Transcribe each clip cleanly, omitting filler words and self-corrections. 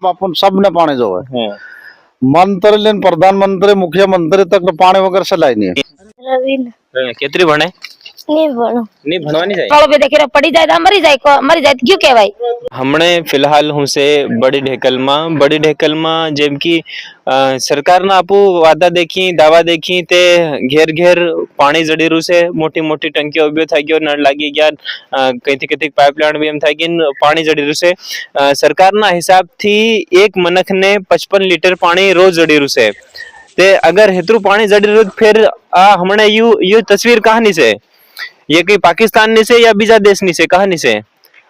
आपण सबने पाणी जोवे मंत्री लेन प्रधानमंत्री मुख्यमंत्री तक पाणी वगैरे सलाय नहीं रवीन केतरी भणे नहीं भणो नहीं भणवानी जाए कालो पे देखे पड़ी जाए तो मरी जाए क्यों कहवाय हमने फिलहाल हूँ से बड़ी ढेकल में जेम की सरकार ना आपू वादा देखी दावा देखी ते घेर घेर पानी जड़ी रू से मोटी मोटी टंकी उभी था गयो नळ लागी गया कई पाइपलाइन भी एम था कि पानी जड़ी रू से सरकार ना हिसाब थी एक मनख ने 55 लीटर पानी रोज जड़ी रू से ते अगर हेतरू पानी जड़ी रू फिर हमने यू तस्वीर कहानी से ये कई पाकिस्तान से या बीजा देश से कहानी से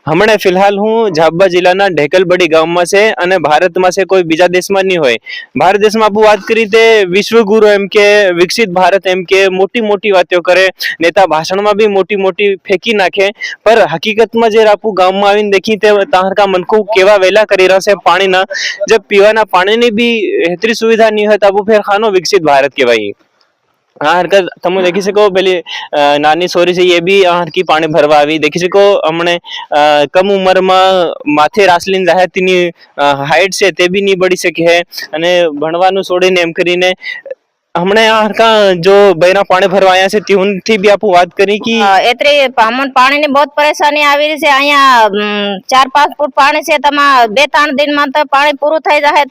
हमने फिलहाल हूँ झाबा जिला ना ढेकल बड़ी गांव में से अने भारत में से कोई बीजा देश में नहीं होय भारत देश में आपू बात करी ते विश्व गुरु एम के विकसित भारत एम के मोटी मोटी बातें करे नेता भाषण में भी मोटी मोटी फेंकी नाखे पर हकीकत में जे आपू गांव में आवीने देखी ते ताहर का मन को केवा वेला करी रहा से पानी ना जब पीवाना पानी ની भी हेतरी सुविधा नहीं है तब फिर खानो विकसित भारत केवाय हाँ हरकत तमु देखी सको पहले नानी सोरी से ये भी हरकी पानी भरवा आवी देखी सको हमने कम उम्र में माथे रासलीन जाहे तीनी हाइट से ते भी नहीं बढ़ी सके है अने भणवानु छोड़ीने एम करीने हमने हरका जो बहरा पानी भरवाया से त्यून थी भी आपको बात करी कि एतरे हमन पानी ने बहुत परेशानी आवी रही से अहिया 4-5 फूट पानी से तमा 2-3 दिन में तो पानी पूરું થઈ જાહે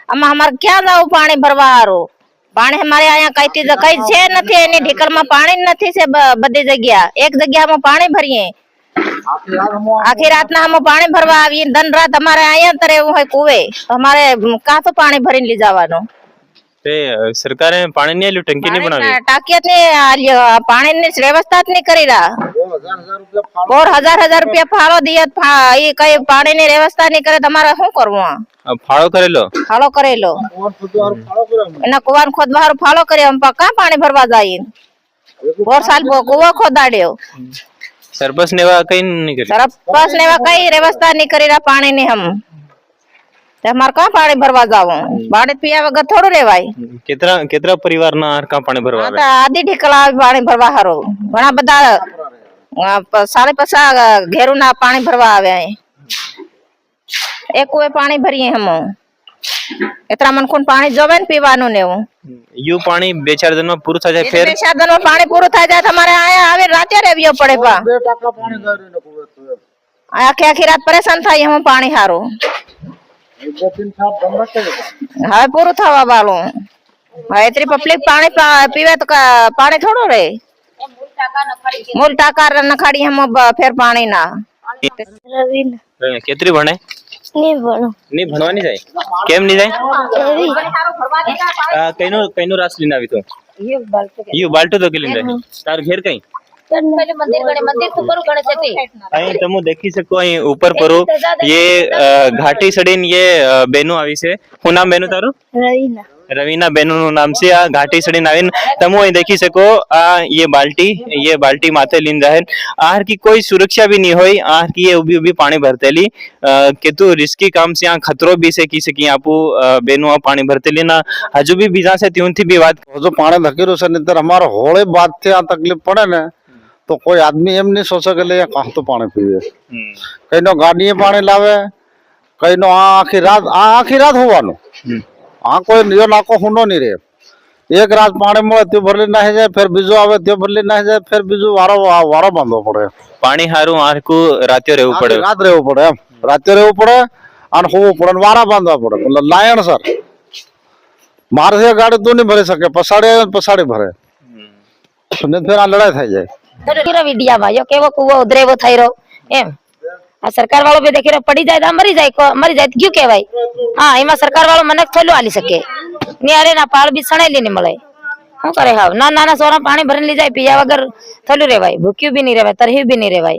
अमा हमार क्या जाओ पानी भरवा हारो पानी हमारे यहाँ कई छे नहीं एनी ढेकल में पानी नहीं से बधी जगह एक जगह में पानी भरिए आखी रात ना हम पानी भरवा आवी दिन रात हमारे यहाँ तरे वो है कुए हमारे कहा तो पानी भरी ली जावानो ते सरकार पानी नहीं आली टंकी नहीं बनावी टाकियत नहीं पानी ने व्यवस्था नहीं करी रहा और हजार रुपया फाळो दियत ये कई पानी ने व्यवस्था नहीं करे तुम्हारा શું કરવું फाळो करेलो एना कुआं खोदवारो फाळो करे हम का पानी भरवा जाई और साल कुआं खोदाड्यो सरपंच नेवा कई नहीं करी सरपंच नेवा कई व्यवस्था नहीं करी रहा पानी ने हम ते हमार का पानी भरवा जावो पानी पिया वगर थोड़ो रेवाय केतरा परिवार ना हर का पानी भरवा आ आधी ढेकला पानी भरवा हारो घणा बधा 5.5 घेरू ना पानी भरवा आवे एक कुए पानी भरिए हम इतना मन कोन पानी जोवे न पीवानो ने यू पानी 2-4 दिन में पूरा था जाए फिर 2-4 दिन में पानी पूरा था जाए हमारे आया आवे राते रेवियो पड़े पा 2 टका पानी जारे न कुए आखी रात परेशान था हम पानी हारो 2-3 साल बंद रखे हां पूरा थावा वालो इतनी पब्लिक पानी पीवे तो पानी थोड़ो रे मूल टाका न खड़ी हम फिर पानी ना रवीन केतरी भणे नहीं भणो नहीं भणवानी जाए केम नहीं जाए कईनो रासलीन आवी तो ये बाल्टो तो के लिंदे तार घेर कई मंदिर तो करो गणेश जी अई तमु देखी सको अई ऊपर परो ये घाटी सड़ीन ये बेनु आवी से हु नाम बेनु तारो रवीना बेनु नाम से आ घाटी सड़ीन आवीन तमु अई देखी सको ये बाल्टी माथे लीन जाहन आहार की कोई सुरक्षा भी नहीं होई आहार की ये उभी पानी भरतेली के तू रिस्की काम से खतरो भी से की सकी आपू बेनु पानी भरतेली ना हजू भी बीजा से त्यून थी भी बात जो पानी धकेरो से नतर हमारा होळे बात थे आ तकलीफ पड़े ने तो कोई आदमी एम नहीं सोचे के लिए कहाँ तो पानी पीवे कई नो गाड़ी पानी लावे कई नो आखी रात होवानो कोई नियो नाको हुनो नहीं रे एक रात पानी મળે त्यो भरली नहीं जाए फिर बीजो आवे त्यो भरली नहीं जाए फिर बीजो वारो बांधो पड़े पानी हारू आर को रात्यो रहू पड़े रात्यो रहू पड़े और होवो पड़े वारा बांधवा पड़े मतलब लायन सर मार से गाड़ी तो नहीं भरी सके पसाड़े भरे ने फिर आ लड़ाई થઈ જાય तेरा विडिया में यो केवो कुओ उधरेवो થઈ रो एम आ सरकार वालों पे देखे पड़ी जाए तो मरी जाए क्यों कहवाय हां एमा सरकार वालों मनक थोलो आली सके ने अरे ना पाळ भी सणेली ने મળે શું કરે હાવ ના નાના સોરા પાણી ભરીને લઈ જાય પીયા વગર થોલું રેવાય ભૂખ્યું भी नहीं रेवाय तरही भी नहीं रेवाय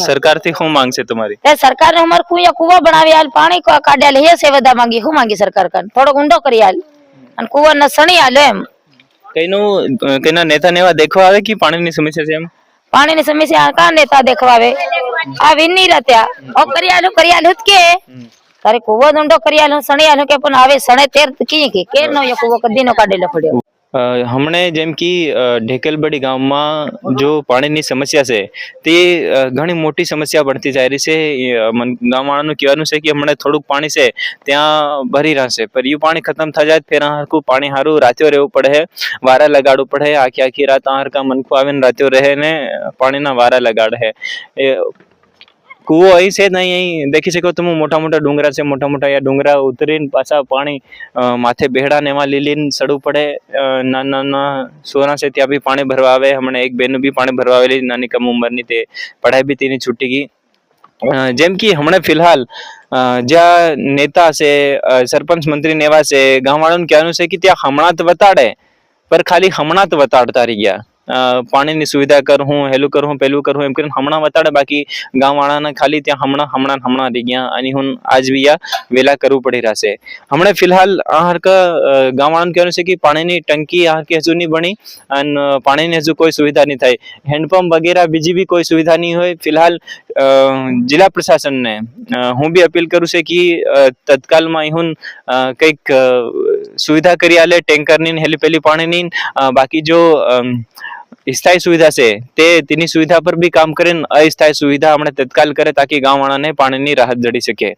सरकार थी શું मांग છે તમારી એ સરકાર ને અમાર કુવા બનાવી આલ પાણી કાઢ્યા લે હે સેવદા માંગી શું માંગી સરકાર કન થોડો ઊંડો કરી આલ અને કુવા ન સણી આલે એમ કઈના નેતા નેવા देखवा आवे कि पानी ની समस्या છે એમ पानी ની समस्या का नेता देखवा आवे आ विनी रत्या ओ करियालु के तारे कुवा ऊंडो करियालु सणी आलु के पण आवे सणे तेर की के नो यो कुवा कदी नो काढेलो પડ્યો હમણે જેમ કે ઢેકલબડી ગામમાં જો પાણીની સમસ્યા છે તે ઘણી મોટી સમસ્યા બનતી જાય રહી છે. ગામવાળાનું કહેવાનું છે કે હમણાં થોડુંક પાણી છે ત્યાં ભરી રહેશે, પર એ પાણી ખતમ થઈ જાય ફેર હરખું પાણી સારું રાત્યો રહેવું પડે, વારા લગાડવું પડે. આખી રાત હરકા મનખું આવીને રાત્યો રહે ને પાણીના વારા લગાડે. એ કૂવો અહીં છે નહીં, અહીં દેખી શકો તમે મોટા મોટા ડુંગરા છે, મોટા મોટા અહીંયા ડુંગરા ઉતરીને પાછા પાણી માથે બેહડા ને એમાં લીલીને ચડવું પડે. નાના નાના સોરા છે ત્યાં બી પાણી ભરવા આવે. હમણાં એક બેનનું બી પાણી ભરવા આવેલી નાની કમ ઉંમરની, તે પઢાઈ બી તેની છૂટી ગઈ. જેમ કે હમણાં ફિલહાલ જ્યાં નેતા છે, સરપંચ મંત્રી ને એવા છે, ગામવાળાનું કહેવાનું છે કે ત્યાં હમણાં જ વતાડે, પર ખાલી હમણાં જ વતાડતા રહી ગયા. પાણીની સુવિધા કરું, હેલું કરું, પેલું કરું એમ કરીને હમણાં વતાડે, બાકી ગામવાળાને ખાલી ત્યાં હમણાં રહી ગયા. અને હું આજ બી આ વેલા કરવું પડી રહેશે. હમણાં ફિલહાલ આ હરકા ગામવાળાનું કહેવાનું છે કે પાણીની ટંકી આ હરકી હજુ નહીં બની અને પાણીની હજુ કોઈ સુવિધા નહીં થાય. હેન્ડપંપ વગેરે બીજી બી કોઈ સુવિધા નહીં હોય. ફિલહાલ જિલ્લા પ્રશાસનને હું બી અપીલ કરું છું કે તત્કાલમાં હું કંઈક સુવિધા કરી આલે, ટેન્કરની હેલી પેલી પાણીની. બાકી જો સ્થાયી સુવિધા છે તેની સુવિધા પર બી કામ કરે, અસ્થાયી સુવિધા હમણાં તત્કાલ કરે તાકી ગામવાળાને પાણીની રાહત જડી શકે.